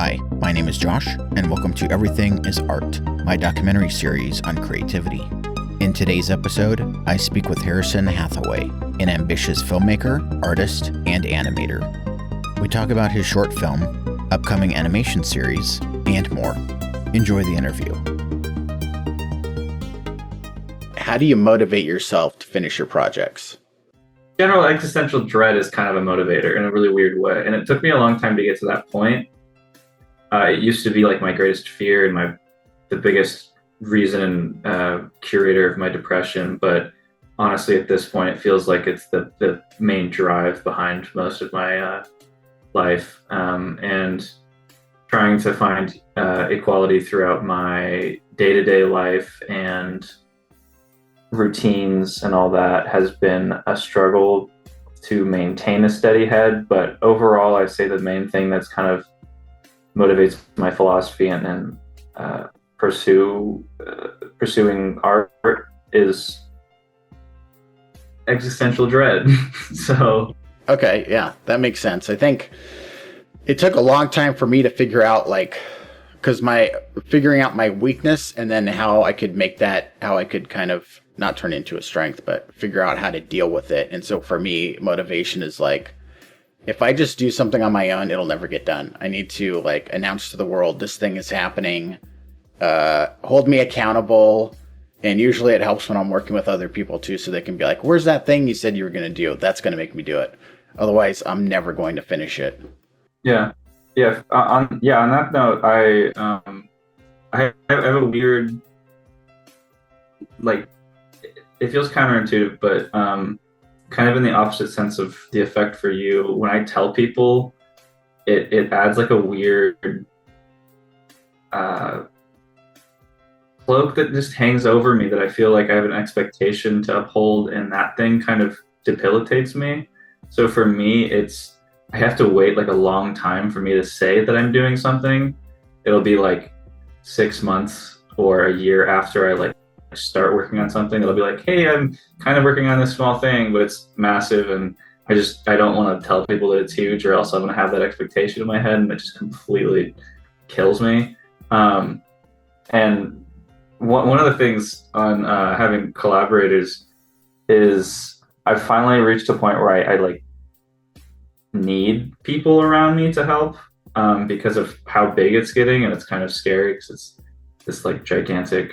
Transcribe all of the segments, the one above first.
Hi, my name is Josh, and welcome to Everything is Art, my documentary series on creativity. In today's episode, I speak with Harrison Hathaway, an ambitious filmmaker, artist, and animator. We talk about his short film, upcoming animation series, and more. Enjoy the interview. How do you motivate yourself to finish your projects? General existential dread is kind of a motivator in a really weird way, and it took me a long time to get to that point. It used to be like my greatest fear and the biggest reason and curator of my depression, but honestly at this point it feels like it's the main drive behind most of my life, and trying to find equality throughout my day-to-day life and routines and all that has been a struggle to maintain a steady head. But overall, I'd say the main thing that's kind of motivates my philosophy and pursuing art is existential dread. So okay, yeah, that makes sense. I think it took a long time for me to figure out, because figuring out my weakness and then how I could kind of not turn into a strength, but figure out how to deal with it. And so for me, motivation is if I just do something on my own, it'll never get done. I need to announce to the world this thing is happening, hold me accountable. And usually it helps when I'm working with other people too, so they can be like, where's that thing you said you were going to do? That's going to make me do it. Otherwise, I'm never going to finish it. Yeah. On that note, I have a weird, it feels counterintuitive, but kind of in the opposite sense of the effect for you. When I tell people, it adds a weird cloak that just hangs over me, that I feel like I have an expectation to uphold, and that thing kind of debilitates me. So for me, I have to wait a long time for me to say that I'm doing something. It'll be 6 months or a year after I start working on something. It'll be hey, I'm kind of working on this small thing, but it's massive, and I don't want to tell people that it's huge, or else I'm going to have that expectation in my head, and it just completely kills me. And one of the things on having collaborators is I've finally reached a point where I need people around me to help, because of how big it's getting, and it's kind of scary because it's this gigantic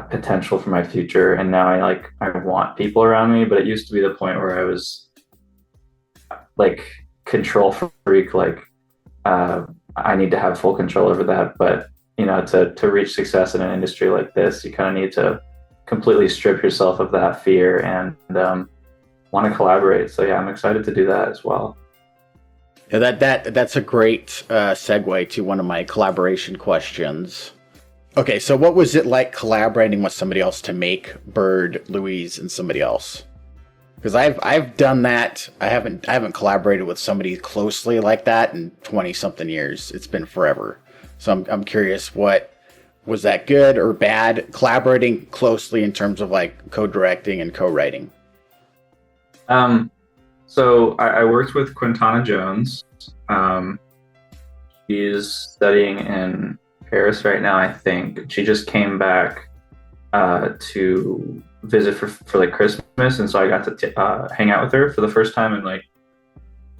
potential for my future. And now I want people around me, but it used to be the point where I was control freak, I need to have full control over that. But to reach success in an industry like this, you kind of need to completely strip yourself of that fear and want to collaborate. So yeah, I'm excited to do that as well. Yeah, that's a great segue to one of my collaboration questions. Okay, so what was it like collaborating with somebody else to make Bird, Louise, and somebody else? Because I've done that. I haven't collaborated with somebody closely like that in 20-something years. It's been forever. So I'm curious, what was that, good or bad, collaborating closely in terms of co-directing and co-writing? So I worked with Quintana Jones. She's studying in Paris right now, I think. She just came back to visit for Christmas, and so I got to hang out with her for the first time in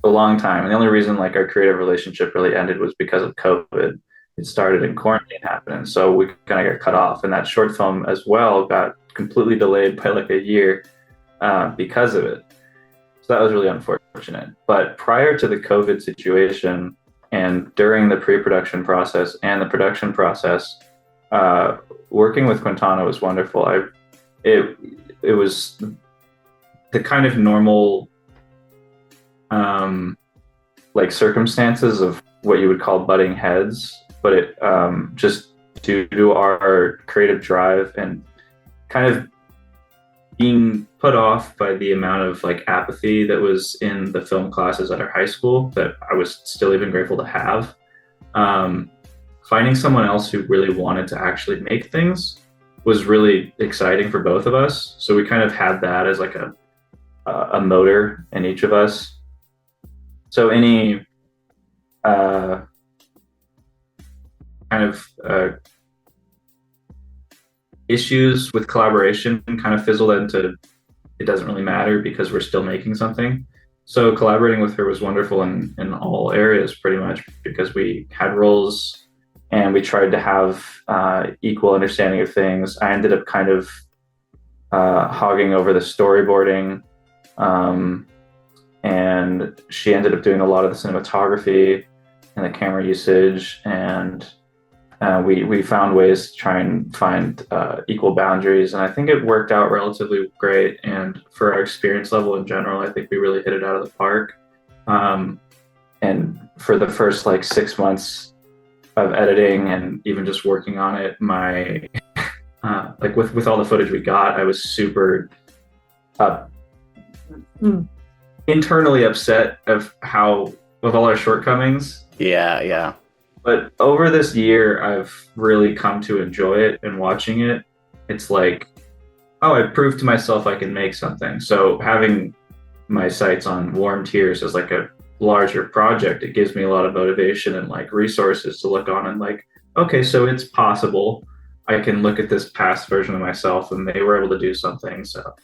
a long time. And the only reason our creative relationship really ended was because of COVID. It started and quarantine happened, and so we kind of got cut off. And that short film as well got completely delayed by a year because of it. So that was really unfortunate. But prior to the COVID situation, and during the pre-production process and the production process, working with Quintana was wonderful. It was the kind of normal circumstances of what you would call butting heads, but it just due to our creative drive and kind of being put off by the amount of apathy that was in the film classes at our high school, that I was still even grateful to have. Finding someone else who really wanted to actually make things was really exciting for both of us. So we kind of had that as a motor in each of us. So any kind of issues with collaboration kind of fizzled into it doesn't really matter because we're still making something. So collaborating with her was wonderful in all areas pretty much because we had roles and we tried to have equal understanding of things. I ended up kind of hogging over the storyboarding, and she ended up doing a lot of the cinematography and the camera usage, and we found ways to try and find equal boundaries, and I think it worked out relatively great. And for our experience level in general, I think we really hit it out of the park. And for the first like 6 months of editing and even just working on it, my like with all the footage we got, I was super internally upset of all our shortcomings. Yeah. But over this year, I've really come to enjoy it, and watching it, it's like, oh, I proved to myself I can make something. So having my sights on Warm Tears as like a larger project, it gives me a lot of motivation and like resources to look on and like, okay, so it's possible. I can look at this past version of myself and they were able to do something. So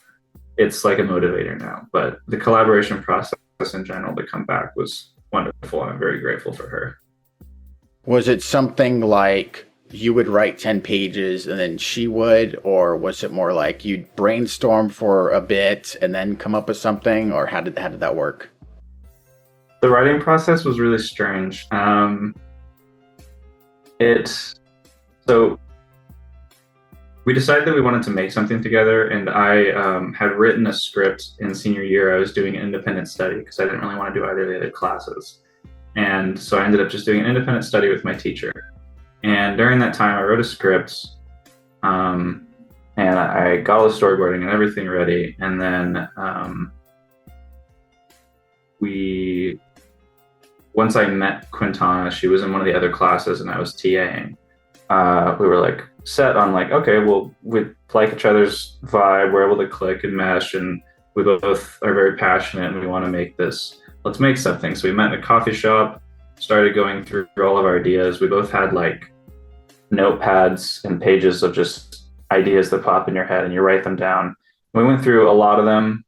it's like a motivator now. But the collaboration process in general to come back was wonderful, and I'm very grateful for her. Was it something like you would write 10 pages and then she would, or was it more like you'd brainstorm for a bit and then come up with something, or how did that work? The writing process was really strange. So we decided that we wanted to make something together, and I had written a script in senior year. I was doing an independent study because I didn't really want to do either of the other classes. And so I ended up just doing an independent study with my teacher. And during that time, I wrote a script, and I got all the storyboarding and everything ready. And then once I met Quintana, she was in one of the other classes and I was TAing. We were like set on like, okay, well, we like each other's vibe. We're able to click and mesh, and we both are very passionate and we want to make this. Let's make something. So we met in a coffee shop, started going through all of our ideas. We both had like notepads and pages of just ideas that pop in your head and you write them down. We went through a lot of them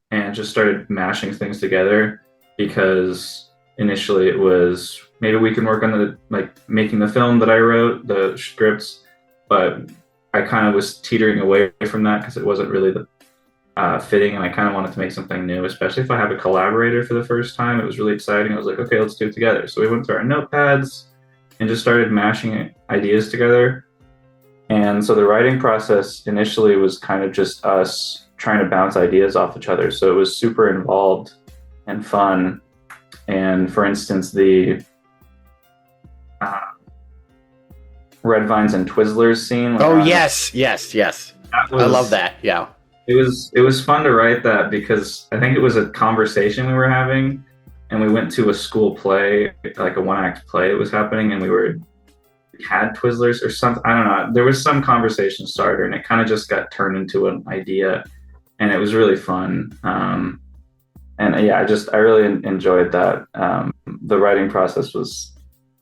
and just started mashing things together, because initially it was maybe we can work on the like making the film that I wrote, the scripts, but I kind of was teetering away from that because it wasn't really the fitting, and I kind of wanted to make something new, especially if I have a collaborator for the first time. It was really exciting. I was like, okay, let's do it together. So we went through our notepads and just started mashing ideas together. And so the writing process initially was kind of just us trying to bounce ideas off each other. So it was super involved and fun. And for instance, the Red Vines and Twizzlers scene. Oh, yes. I love that. Yeah. It was fun to write that because I think it was a conversation we were having, and we went to a school play, like a one-act play that was happening, and we had Twizzlers or something. I don't know. There was some conversation starter, and it kind of just got turned into an idea, and it was really fun. And yeah, I really enjoyed that. The writing process was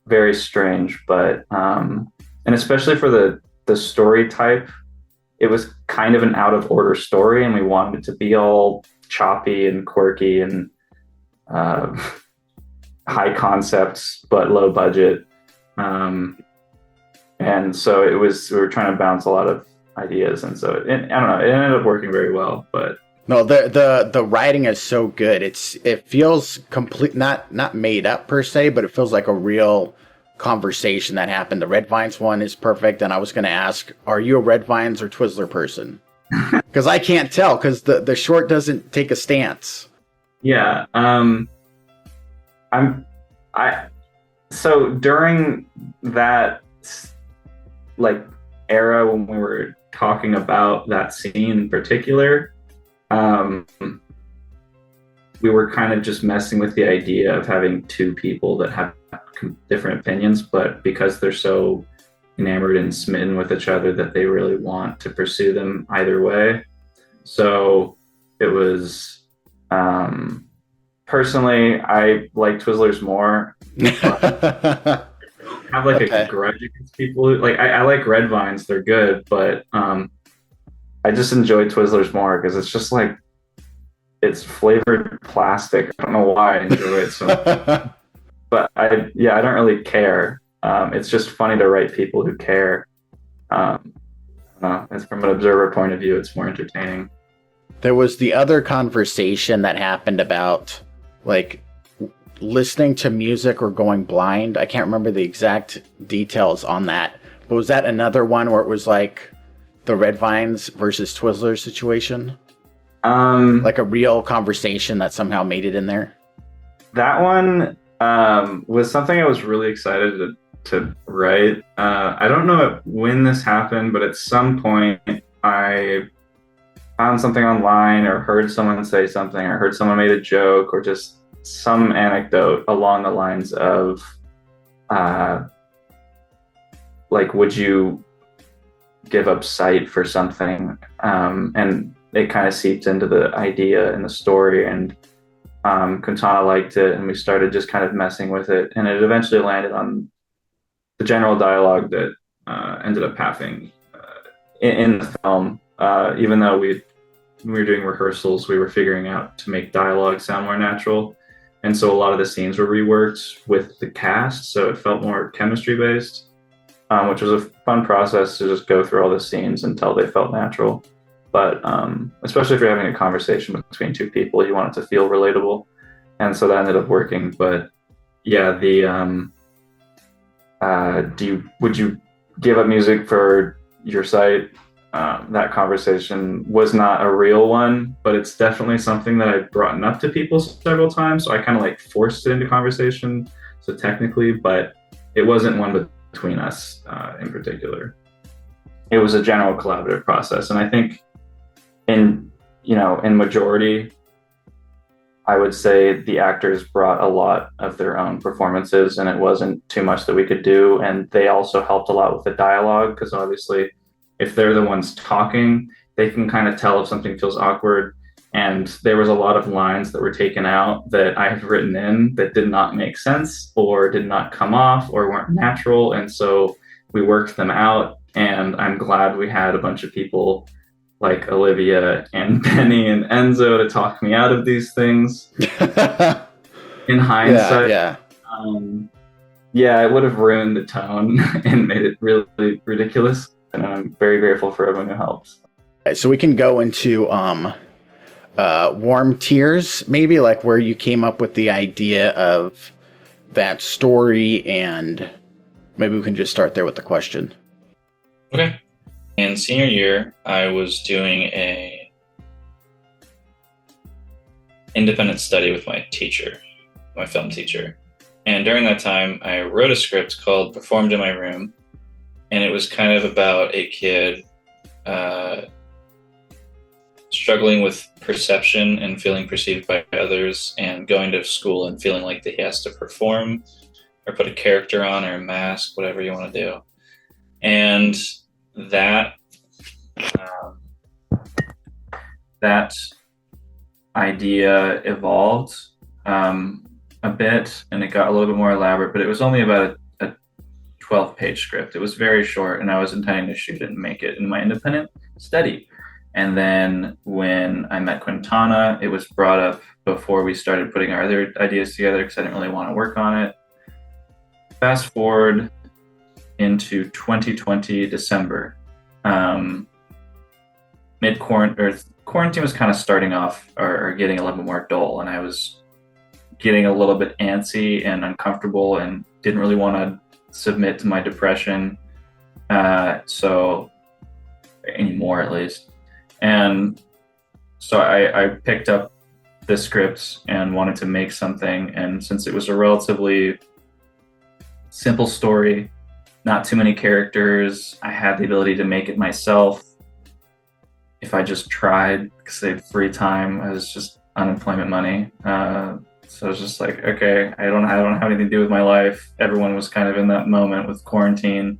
very strange, but and especially for the story type, it was kind of an out of order story, and we wanted it to be all choppy and quirky and high concepts, but low budget. And so we were trying to bounce a lot of ideas. And so I don't know, it ended up working very well, but no, the writing is so good. It feels complete, not made up per se, but it feels like a real conversation that happened. The Red Vines one is perfect, and I was going to ask, are you a Red Vines or Twizzler person? Because I can't tell, because the short doesn't take a stance. Yeah, so during that like era when we were talking about that scene in particular, we were kind of just messing with the idea of having two people that have different opinions, but because they're so enamored and smitten with each other that they really want to pursue them either way. So it was, personally, I like Twizzlers more. have like a Okay. grudge against people who, like I like red vines, they're good, but I just enjoy Twizzlers more because it's just like it's flavored plastic. I don't know why I enjoy it so much. But I don't really care. It's just funny to write people who care. Um, I don't know. It's from an observer point of view, it's more entertaining. There was the other conversation that happened about like listening to music or going blind. I can't remember the exact details on that. But was that another one where it was like the Red Vines versus Twizzlers situation? Like a real conversation that somehow made it in there? That one was something I was really excited to write. I don't know when this happened, but at some point I found something online or heard someone say something or heard someone made a joke or just some anecdote along the lines of like, would you give up sight for something? And it kind of seeped into the idea and the story, and Quintana liked it, and we started just kind of messing with it, and it eventually landed on the general dialogue that ended up happening in the film. Even though we were doing rehearsals, we were figuring out to make dialogue sound more natural, and so a lot of the scenes were reworked with the cast, so it felt more chemistry based, which was a fun process to just go through all the scenes until they felt natural. But especially if you're having a conversation between two people, you want it to feel relatable, and so that ended up working. But yeah, the would you give up music for your site? That conversation was not a real one, but it's definitely something that I've brought up to people several times. So I kind of like forced it into conversation. So technically, but it wasn't one between us in particular. It was a general collaborative process, and I think in majority, I would say the actors brought a lot of their own performances, and it wasn't too much that we could do. And they also helped a lot with the dialogue, because obviously if they're the ones talking, they can kind of tell if something feels awkward. And there was a lot of lines that were taken out that I have written in that did not make sense or did not come off or weren't natural. And so we worked them out, and I'm glad we had a bunch of people like Olivia and Benny and Enzo to talk me out of these things. In hindsight, Yeah. yeah, it would have ruined the tone and made it really ridiculous. And I'm very grateful for everyone who helped. So we can go into Warm Tears, maybe, like where you came up with the idea of that story, and maybe we can just start there with the question. Okay. In senior year, I was doing a independent study with my teacher, my film teacher. And during that time, I wrote a script called Performed in My Room. And it was kind of about a kid struggling with perception and feeling perceived by others, and going to school and feeling like that he has to perform or put a character on or a mask, whatever you want to do. And that idea evolved a bit, and it got a little bit more elaborate, but it was only about a 12-page script. It was very short, and I was intending to shoot it and make it in my independent study. And then when I met Quintana, it was brought up before we started putting our other ideas together, because I didn't really want to work on it. Fast forward into 2020 December, quarantine was kind of starting off or getting a little bit more dull, and I was getting a little bit antsy and uncomfortable and didn't really want to submit to my depression, so anymore at least. And so I picked up the script and wanted to make something, and since it was a relatively simple story, not too many characters, I had the ability to make it myself if I just tried, because I had free time. I was just unemployment money, so I was just like, okay, I don't have anything to do with my life. Everyone was kind of in that moment with quarantine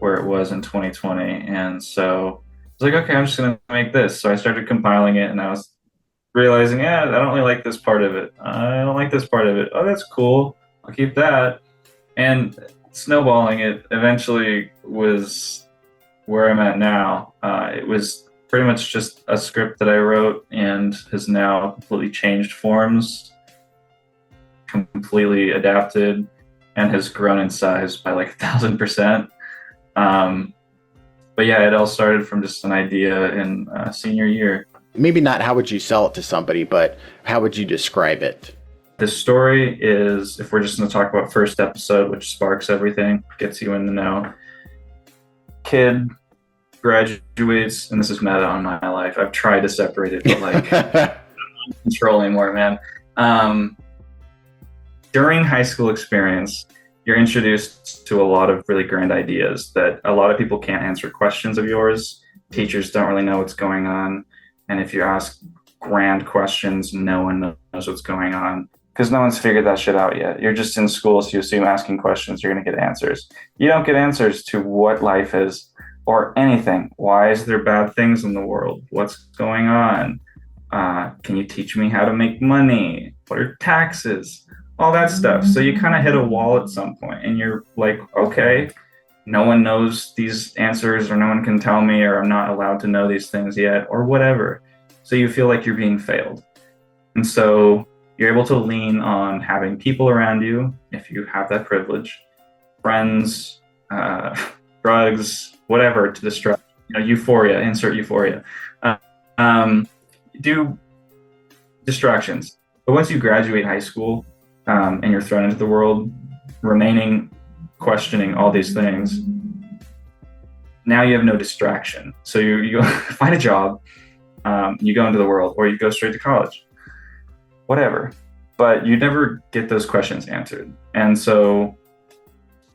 where it was in 2020, and so I was like, okay, I'm just gonna make this. So I started compiling it, and I was realizing, I don't really like this part of it. I don't like this part of it. Oh, that's cool. I'll keep that. And snowballing, it eventually was where I'm at now. It was pretty much just a script that I wrote and has now completely changed forms, completely adapted, and has grown in size by like 1,000%. But yeah, it all started from just an idea in senior year. Maybe not how would you sell it to somebody, but how would you describe it? The story is, if we're just going to talk about first episode, which sparks everything, gets you in the know. Kid graduates, and this is meta on my life. I've tried to separate it, but like, I'm not controlling more, man. During high school experience, you're introduced to a lot of really grand ideas that a lot of people can't answer questions of yours. Teachers don't really know what's going on. And if you ask grand questions, no one knows what's going on because no one's figured that shit out yet. You're just in school, so you assume asking questions, you're going to get answers. You don't get answers to what life is or anything. Why is there bad things in the world? What's going on? Can you teach me how to make money? What are taxes? All that stuff. So you kind of hit a wall at some point and you're like, okay, no one knows these answers or no one can tell me or I'm not allowed to know these things yet or whatever. So you feel like you're being failed. And so you're able to lean on having people around you, if you have that privilege, friends, drugs, whatever to distract, euphoria, insert euphoria. Do distractions. But once you graduate high school, and you're thrown into the world, questioning all these things, now you have no distraction. So you find a job, you go into the world, or you go straight to college, whatever. But you never get those questions answered. And so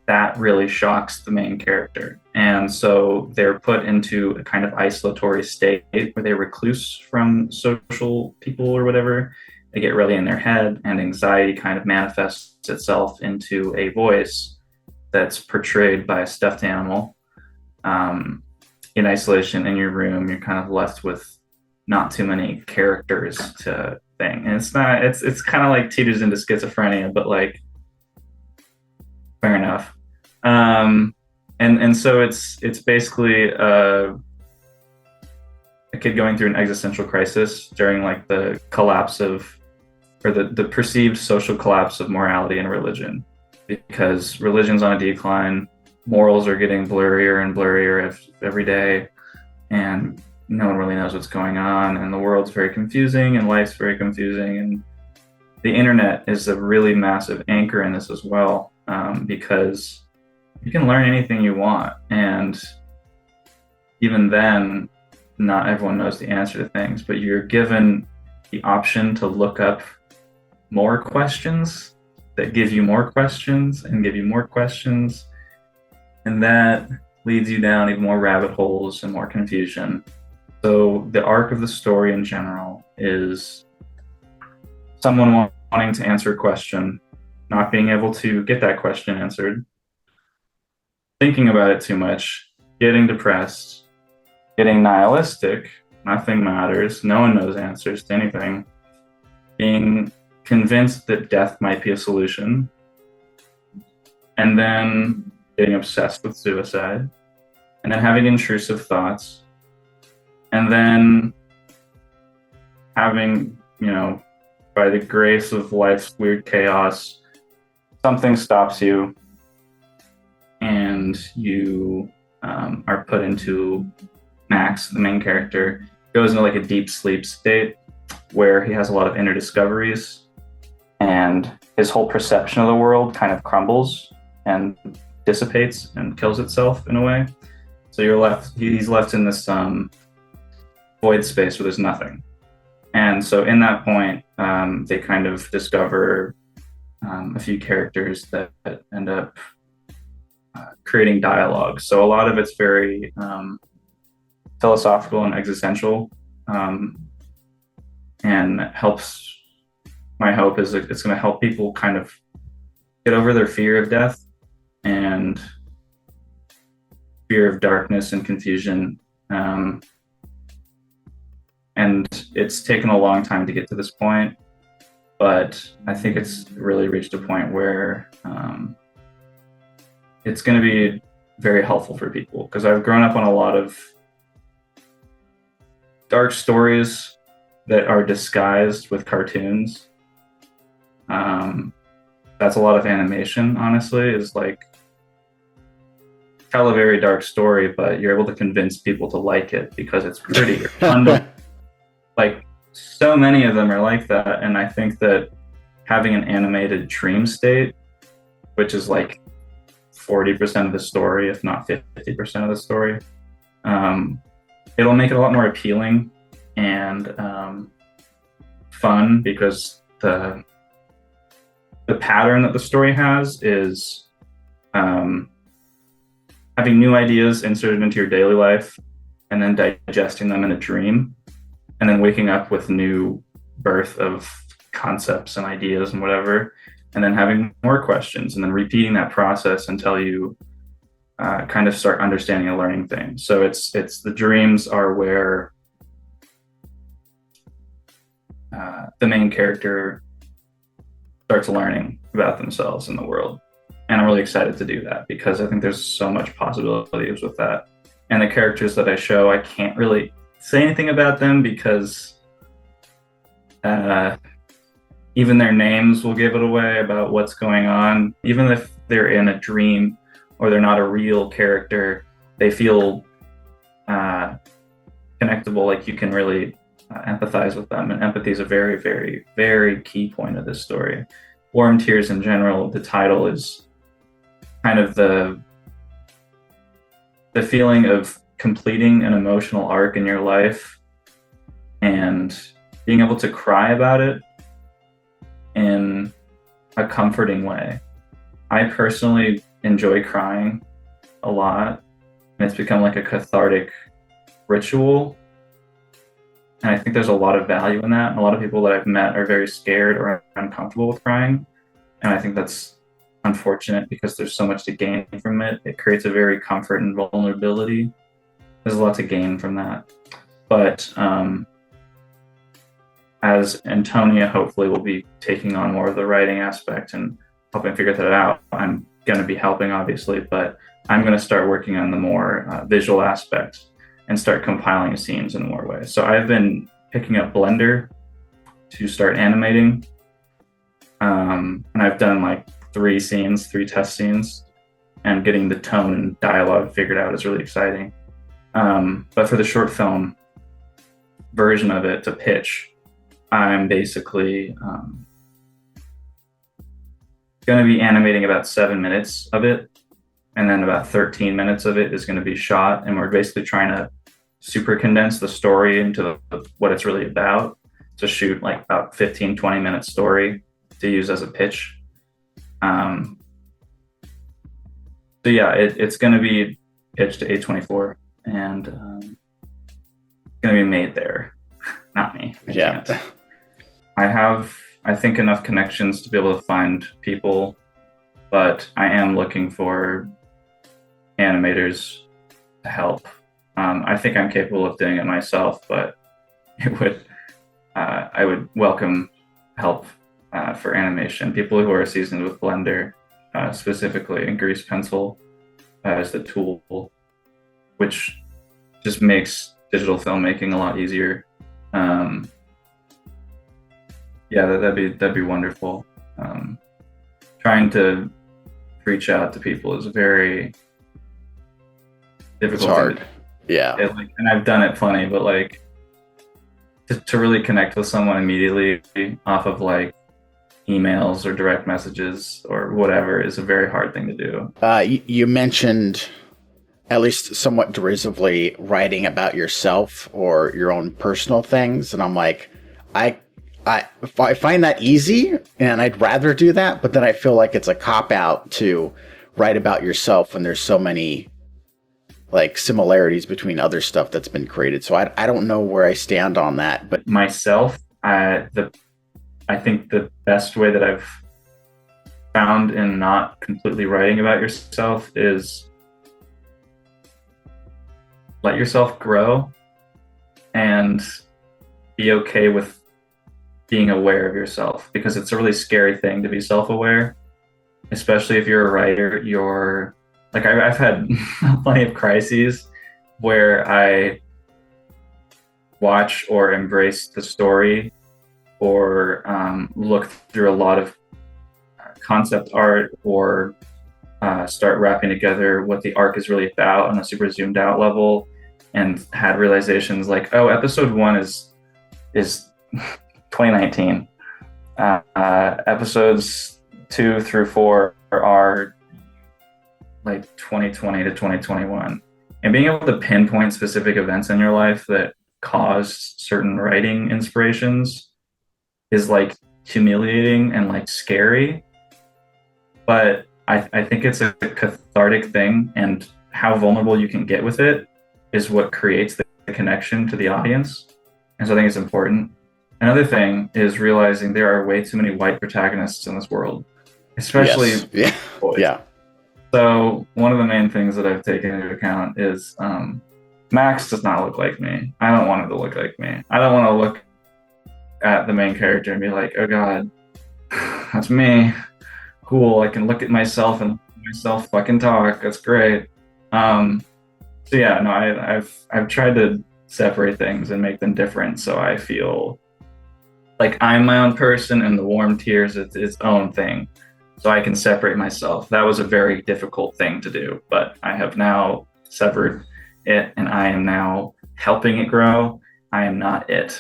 that really shocks the main character. And so they're put into a kind of isolatory state where they recluse from social people or whatever. They get really in their head, and anxiety kind of manifests itself into a voice that's portrayed by a stuffed animal. In isolation in your room, you're kind of left with not too many characters to thing. And it's kind of like teeters into schizophrenia, but like, fair enough. And so it's basically a kid going through an existential crisis during like the collapse of, or the perceived social collapse of morality and religion, because religion's on a decline, morals are getting blurrier and blurrier every day, and no one really knows what's going on, and the world's very confusing, and life's very confusing, and the internet is a really massive anchor in this as well, because you can learn anything you want, and even then, not everyone knows the answer to things, but you're given the option to look up more questions that give you more questions and give you more questions, and that leads you down even more rabbit holes and more confusion. So the arc of the story in general is someone wanting to answer a question, not being able to get that question answered, thinking about it too much, getting depressed, getting nihilistic, nothing matters, no one knows answers to anything, being convinced that death might be a solution, and then getting obsessed with suicide, and then having intrusive thoughts, and then having, by the grace of life's weird chaos, something stops you, and you are put into Max, the main character, goes into like a deep sleep state where he has a lot of inner discoveries, and his whole perception of the world kind of crumbles and dissipates and kills itself in a way. So he's left in this void space where there's nothing. And so in that point, they kind of discover a few characters that end up creating dialogue. So a lot of it's very philosophical and existential, and helps. My hope is that it's going to help people kind of get over their fear of death and fear of darkness and confusion. And it's taken a long time to get to this point, but I think it's really reached a point where it's going to be very helpful for people, because I've grown up on a lot of dark stories that are disguised with cartoons. That's a lot of animation, honestly, is like tell a very dark story, but you're able to convince people to like it because it's pretty. Like, so many of them are like that, and I think that having an animated dream state, which is like 40% of the story, if not 50% of the story, it'll make it a lot more appealing and fun, because the pattern that the story has is having new ideas inserted into your daily life and then digesting them in a dream, and then waking up with new birth of concepts and ideas and whatever, and then having more questions, and then repeating that process until you kind of start understanding and learning things. So it's the dreams are where the main character starts learning about themselves and the world. And I'm really excited to do that, because I think there's so much possibilities with that. And the characters that I show, I can't really say anything about them, because even their names will give it away about what's going on. Even if they're in a dream or they're not a real character, they feel connectable, like you can really empathize with them. And empathy is a very, very, very key point of this story. Warm Tears in general, the title is kind of the feeling of completing an emotional arc in your life and being able to cry about it in a comforting way. I personally enjoy crying a lot, and it's become like a cathartic ritual. And I think there's a lot of value in that. And a lot of people that I've met are very scared or uncomfortable with crying. And I think that's unfortunate, because there's so much to gain from it. It creates a very comfort and vulnerability. There's a lot to gain from that. But as Antonia hopefully will be taking on more of the writing aspect and helping figure that out, I'm going to be helping, obviously, but I'm going to start working on the more visual aspect and start compiling scenes in more ways. So I've been picking up Blender to start animating. And I've done like 3 test scenes, and getting the tone and dialogue figured out is really exciting. But for the short film version of it to pitch, I'm basically going to be animating about 7 minutes of it, and then about 13 minutes of it is going to be shot, and we're basically trying to super condense the story into what it's really about, to shoot like about 15-20 minute story to use as a pitch. So yeah, it's going to be pitched to A24, and going to be made there, not me. Yeah. I have, I think, enough connections to be able to find people, but I am looking for animators to help. I think I'm capable of doing it myself, but I would welcome help for animation. People who are seasoned with Blender, specifically, and Grease Pencil as the tool, which just makes digital filmmaking a lot easier. Yeah, that'd be wonderful. Trying to reach out to people is very difficult. It's hard. Yeah. And I've done it plenty, but like to really connect with someone immediately off of like emails or direct messages or whatever is a very hard thing to do. You mentioned, at least somewhat derisively, writing about yourself or your own personal things, and I'm like, I find that easy, and I'd rather do that, but then I feel like it's a cop-out to write about yourself when there's so many like similarities between other stuff that's been created. So I don't know where I stand on that. But myself, I think the best way that I've found in not completely writing about yourself is let yourself grow and be okay with being aware of yourself, because it's a really scary thing to be self-aware, especially if you're a writer. You're like I've had plenty of crises where I watch or embrace the story or look through a lot of concept art or start wrapping together what the arc is really about on a super zoomed out level, and had realizations like, oh, episode 1 is 2019. Episodes 2 through 4 are like 2020 to 2021. And being able to pinpoint specific events in your life that caused certain writing inspirations is like humiliating and like scary. But I think it's a cathartic thing, and how vulnerable you can get with it is what creates the connection to the audience. And so I think it's important. Another thing is realizing there are way too many white protagonists in this world, especially boys. Yeah. So one of the main things that I've taken into account is Max does not look like me. I don't want him to look like me. I don't want to look at the main character and be like, oh God, that's me. Cool. I can look at myself and myself fucking talk. That's great. So yeah, no, I've tried to separate things and make them different, so I feel like I'm my own person and the Warm Tears is its own thing, so I can separate myself. That was a very difficult thing to do, but I have now severed it, and I am now helping it grow. I am not it.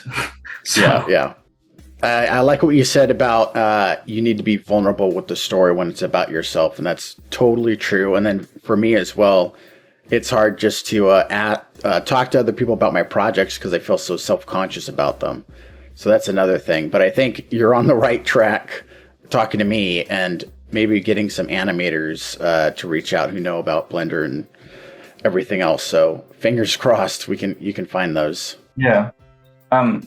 So Yeah. I like what you said about you need to be vulnerable with the story when it's about yourself, and that's totally true. And then for me as well, it's hard just to talk to other people about my projects because I feel so self-conscious about them. So that's another thing. But I think you're on the right track talking to me and maybe getting some animators to reach out who know about Blender and everything else. So fingers crossed you can find those. Yeah. I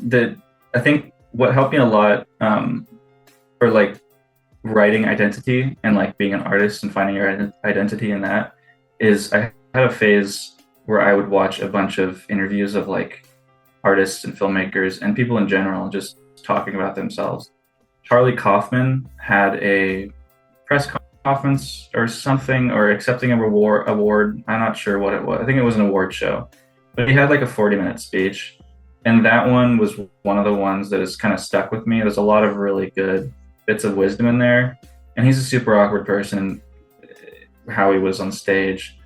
think what helped me a lot for like writing identity and like being an artist and finding your identity in that is I had a phase where I would watch a bunch of interviews of like artists and filmmakers and people in general just talking about themselves. Charlie Kaufman had a press conference or something, or accepting a award. I'm not sure what it was. I think it was an award show, but he had like a 40-minute speech. And that one was one of the ones that has kind of stuck with me. There's a lot of really good bits of wisdom in there. And he's a super awkward person, how he was on stage.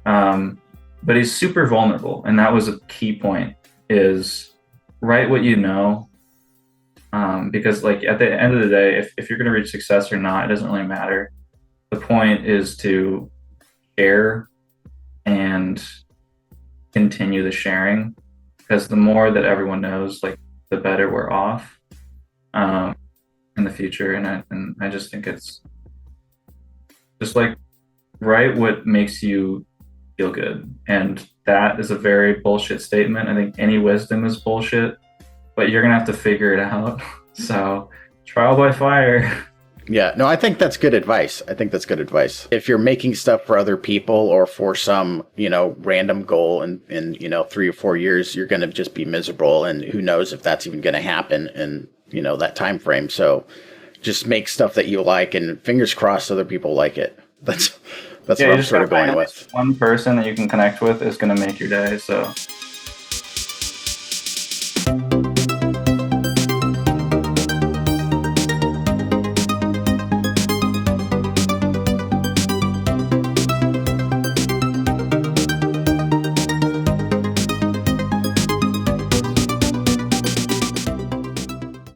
But he's super vulnerable. And that was a key point, is write what you know. Because like at the end of the day, if you're going to reach success or not, it doesn't really matter. The point is to share and continue the sharing. Because the more that everyone knows, like the better we're off in the future. And I just think it's just like write what makes you feel good. And that is a very bullshit statement. I think any wisdom is bullshit, but you're gonna have to figure it out. So trial by fire. Yeah, no, I think that's good advice. If you're making stuff for other people or for some, random goal in 3 or 4 years, you're going to just be miserable. And who knows if that's even going to happen in, that time frame. So just make stuff that you like, and fingers crossed other people like it. That's what I'm sort of going with. One person that you can connect with is going to make your day. So